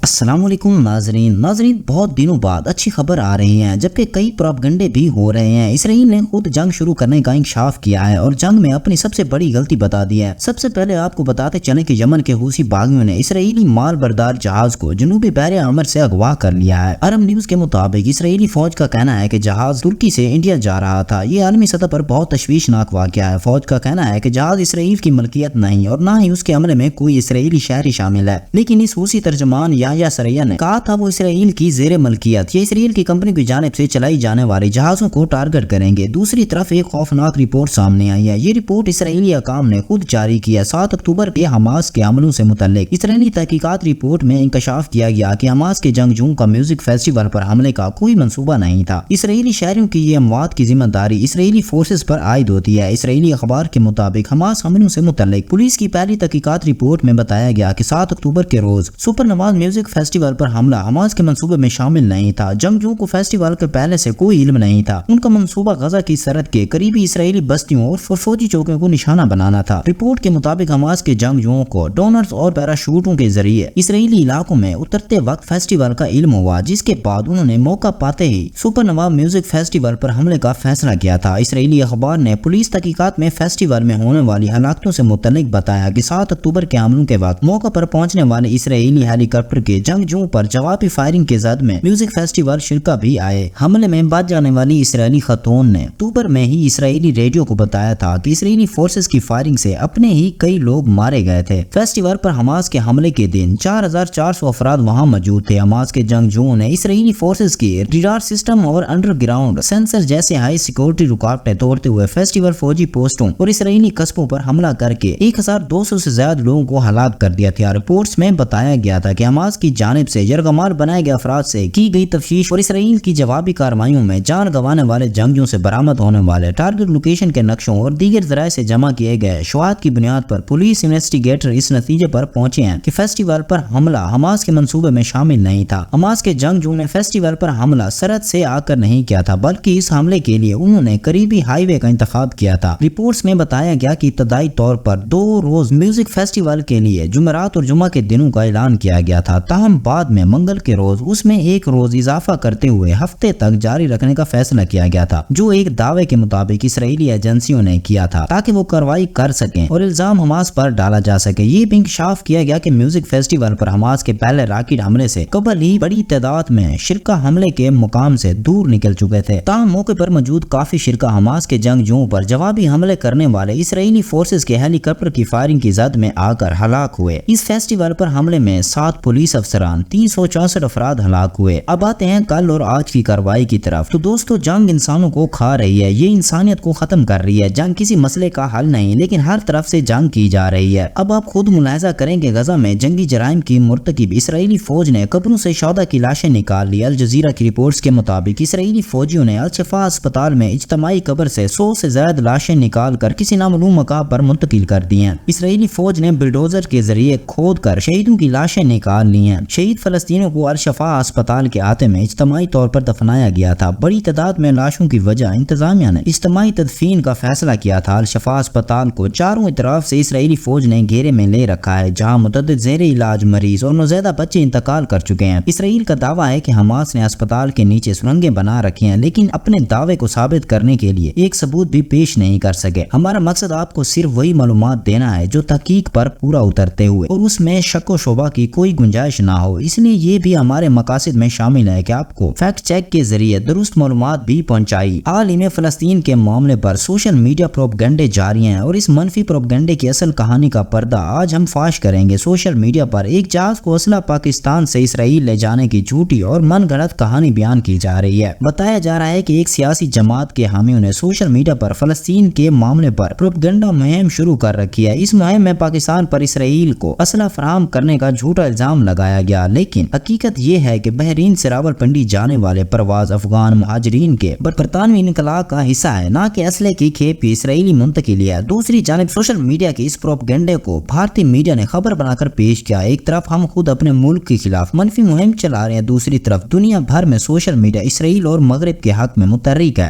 السلام علیکم ناظرین بہت دنوں بعد اچھی خبر آ رہی ہے، جبکہ کئی پروپیگنڈے بھی ہو رہے ہیں۔ اسرائیل نے خود جنگ شروع کرنے کا انکشاف کیا ہے اور جنگ میں اپنی سب سے بڑی غلطی بتا دی ہے۔ سب سے پہلے آپ کو بتاتے چلیں کہ یمن کے حوثی باغیوں نے اسرائیلی مال بردار جہاز کو جنوبی بحر احمر سے اغوا کر لیا ہے۔ عرب نیوز کے مطابق اسرائیلی فوج کا کہنا ہے کہ جہاز ترکی سے انڈیا جا رہا تھا۔ یہ عالمی سطح پر بہت تشویشناک واقعہ ہے۔ فوج کا کہنا ہے کہ جہاز اسرائیل کی ملکیت نہیں اور نہ ہی اس کے عملے میں کوئی اسرائیلی شہری شامل ہے، لیکن اس حوثی ترجمان یحییٰ سریہ نے کہا تھا وہ اسرائیل کی زیر ملکیت یا اسرائیل کی کمپنی کی جانب سے چلائی جانے والے جہازوں کو ٹارگٹ کریں گے۔ دوسری طرف ایک خوفناک رپورٹ سامنے آئی ہے۔ یہ رپورٹ اسرائیلی حکام نے خود جاری کی ہے۔ 7 اکتوبر کے حماس کے عملوں سے متعلق اسرائیلی تحقیقات رپورٹ میں انکشاف کیا گیا کہ حماس کے جنگجوؤں کا میوزک فیسٹیول پر حملے کا کوئی منصوبہ نہیں تھا۔ اسرائیلی شہریوں کی یہ اموات کی ذمہ داری اسرائیلی فورسز پر عائد ہوتی ہے۔ اسرائیلی اخبار کے مطابق حماس حملوں سے متعلق پولیس کی پہلی تحقیقات رپورٹ میں بتایا گیا کہ 7 اکتوبر کے روز سپر نواز میوزک فیسٹیول پر حملہ حماس کے منصوبے میں شامل نہیں تھا۔ جنگجوؤں کو فیسٹیول کے پہلے سے کوئی علم نہیں تھا۔ ان کا منصوبہ غزہ کی سرحد کے قریبی اسرائیلی بستیوں اور فوجی چوکیوں کو نشانہ بنانا تھا۔ رپورٹ کے مطابق حماس کے جنگجوؤں کو ڈرونز اور پیراشوٹوں کے ذریعے اسرائیلی علاقوں میں اترتے وقت فیسٹیول کا علم ہوا، جس کے بعد انہوں نے موقع پاتے ہی سپر نوا میوزک فیسٹیول پر حملے کا فیصلہ کیا تھا۔ اسرائیلی اخبار نے پولیس تحقیقات میں فیسٹیول میں ہونے والی ہلاکتوں سے متعلق بتایا کہ 7 اکتوبر کے حملوں کے وقت موقع پر پہنچنے والے اسرائیلی ہیلی کاپٹر کے جنگجوؤں پر جوابی فائرنگ کے زد میں میوزک فیسٹیول شرکا بھی آئے۔ حملے میں بچ جانے والی اسرائیلی خاتون نے اکتوبر میں ہی اسرائیلی ریڈیو کو بتایا تھا کہ اسرائیلی فورسز کی فائرنگ سے اپنے ہی کئی لوگ مارے گئے تھے۔ فیسٹیول پر حماس کے حملے کے دن 4400 افراد وہاں موجود تھے۔ حماس کے جنگجوؤں نے اسرائیلی فورسز کی ریڈار سسٹم اور انڈر گراؤنڈ سینسر جیسے ہائی سیکورٹی رکاوٹیں توڑتے ہوئے فیسٹیول فوجی پوسٹوں اور اسرائیلی قصبوں پر حملہ کر کے 1200 سے زیادہ لوگوں کو ہلاک کر دیا تھا۔ رپورٹس میں بتایا گیا تھا کہ حماس کی جانب سے یرغمال بنائے گئے افراد سے کی گئی تفتیش اور اسرائیل کی جوابی کارروائیوں میں جان گنوانے والے جنگجوؤں سے برآمد ہونے والے ٹارگٹ لوکیشن کے نقشوں اور دیگر ذرائع سے جمع کیے گئے شواہد کی بنیاد پر پولیس انویسٹیگیٹر اس نتیجے پر پہنچے ہیں کہ فیسٹیول پر حملہ حماس کے منصوبے میں شامل نہیں تھا۔ حماس کے جنگجوؤں نے فیسٹیول پر حملہ سرحد سے آ کر نہیں کیا تھا، بلکہ اس حملے کے لیے انہوں نے قریبی ہائی وے کا انتخاب کیا تھا۔ رپورٹس میں بتایا گیا کہ ابتدائی طور پر 2 روز میوزک فیسٹیول کے لیے جمعرات اور جمعہ کے دنوں کا اعلان کیا گیا تھا، تاہم بعد میں منگل کے روز اس میں 1 روز اضافہ کرتے ہوئے ہفتے تک جاری رکھنے کا فیصلہ کیا گیا تھا، جو ایک دعوے کے مطابق اسرائیلی ایجنسیوں نے کیا تھا تاکہ وہ کارروائی کر سکیں اور الزام حماس پر ڈالا جا سکے۔ یہ بھی انکشاف کیا گیا کہ میوزک فیسٹیول پر حماس کے پہلے راکٹ حملے سے قبل ہی بڑی تعداد میں شرکا حملے کے مقام سے دور نکل چکے تھے، تاہم موقع پر موجود کافی شرکا حماس کے جنگجوؤں پر جوابی حملے کرنے والے اسرائیلی فورسز کے ہیلی کاپٹر کی فائرنگ کی زد میں آ کر ہلاک ہوئے۔ اس فیسٹیول پر حملے میں 7 پولیس افسران 364 افراد ہلاک ہوئے۔ اب آتے ہیں کل اور آج کی کارروائی کی طرف۔ تو دوستو، جنگ انسانوں کو کھا رہی ہے، یہ انسانیت کو ختم کر رہی ہے۔ جنگ کسی مسئلے کا حل نہیں، لیکن ہر طرف سے جنگ کی جا رہی ہے۔ اب آپ خود ملاحظہ کریں کہ غزہ میں جنگی جرائم کی مرتکب اسرائیلی فوج نے قبروں سے شہداء کی لاشیں نکال لی۔ الجزیرہ کی رپورٹس کے مطابق اسرائیلی فوجیوں نے الشفا اسپتال میں اجتماعی قبر سے 100 سے زیادہ لاشیں نکال کر کسی نامعلوم مقام پر منتقل کر دی ہیں۔ اسرائیلی فوج نے بلڈوزر کے ذریعے کھود کر شہیدوں کی لاشیں نکال لی ہیں۔ شہید فلسطینیوں کو الشفا اسپتال کے احاطے میں اجتماعی طور پر دفنایا گیا تھا۔ بڑی تعداد میں لاشوں کی وجہ انتظامیہ نے اجتماعی تدفین کا فیصلہ کیا تھا۔ الشفا اسپتال کو چاروں طرف سے اسرائیلی فوج نے گھیرے میں لے رکھا ہے، جہاں متعدد زیر علاج مریض اور نوزائیدہ بچے انتقال کر چکے ہیں۔ اسرائیل کا دعویٰ ہے کہ حماس نے اسپتال کے نیچے سرنگیں بنا رکھی ہیں، لیکن اپنے دعوے کو ثابت کرنے کے لیے ایک ثبوت بھی پیش نہیں کر سکے۔ ہمارا مقصد آپ کو صرف وہی معلومات دینا ہے جو تحقیق پر پورا اترتے ہوئے اور اس میں شک و شبہ کی کوئی گنجائش نہ ہو۔ اس لیے یہ بھی ہمارے مقاصد میں شامل ہے کہ آپ کو فیکٹ چیک کے ذریعے درست معلومات بھی پہنچائی۔ عالم فلسطین کے معاملے پر سوشل میڈیا پروپیگنڈے جاری ہیں اور اس منفی پروپیگنڈے کی اصل کہانی کا پردہ آج ہم فاش کریں گے۔ سوشل میڈیا پر ایک جہاز کو اسلحہ پاکستان سے اسرائیل لے جانے کی جھوٹی اور من گھڑت کہانی بیان کی جا رہی ہے۔ بتایا جا رہا ہے کہ ایک سیاسی جماعت کے حامیوں نے سوشل میڈیا پر فلسطین کے معاملے پر پروپیگنڈا مہم شروع کر رکھی ہے۔ اس مہم میں پاکستان پر اسرائیل کو اسلحہ فراہم کرنے کا جھوٹا الزام لگایا گیا، لیکن حقیقت یہ ہے کہ بحرین سے راولپنڈی جانے والے پرواز افغان مہاجرین کے برطانوی انخلاء کا حصہ ہے، نہ کہ اسلحے کی کھیپ کی اسرائیلی منتقلی ہے۔ دوسری جانب سوشل میڈیا کے اس پروپیگنڈے کو بھارتی میڈیا نے خبر بنا کر پیش کیا۔ ایک طرف ہم خود اپنے ملک کے خلاف منفی مہم چلا رہے ہیں، دوسری طرف دنیا بھر میں سوشل میڈیا اسرائیل اور مغرب کے حق میں متحرک ہے۔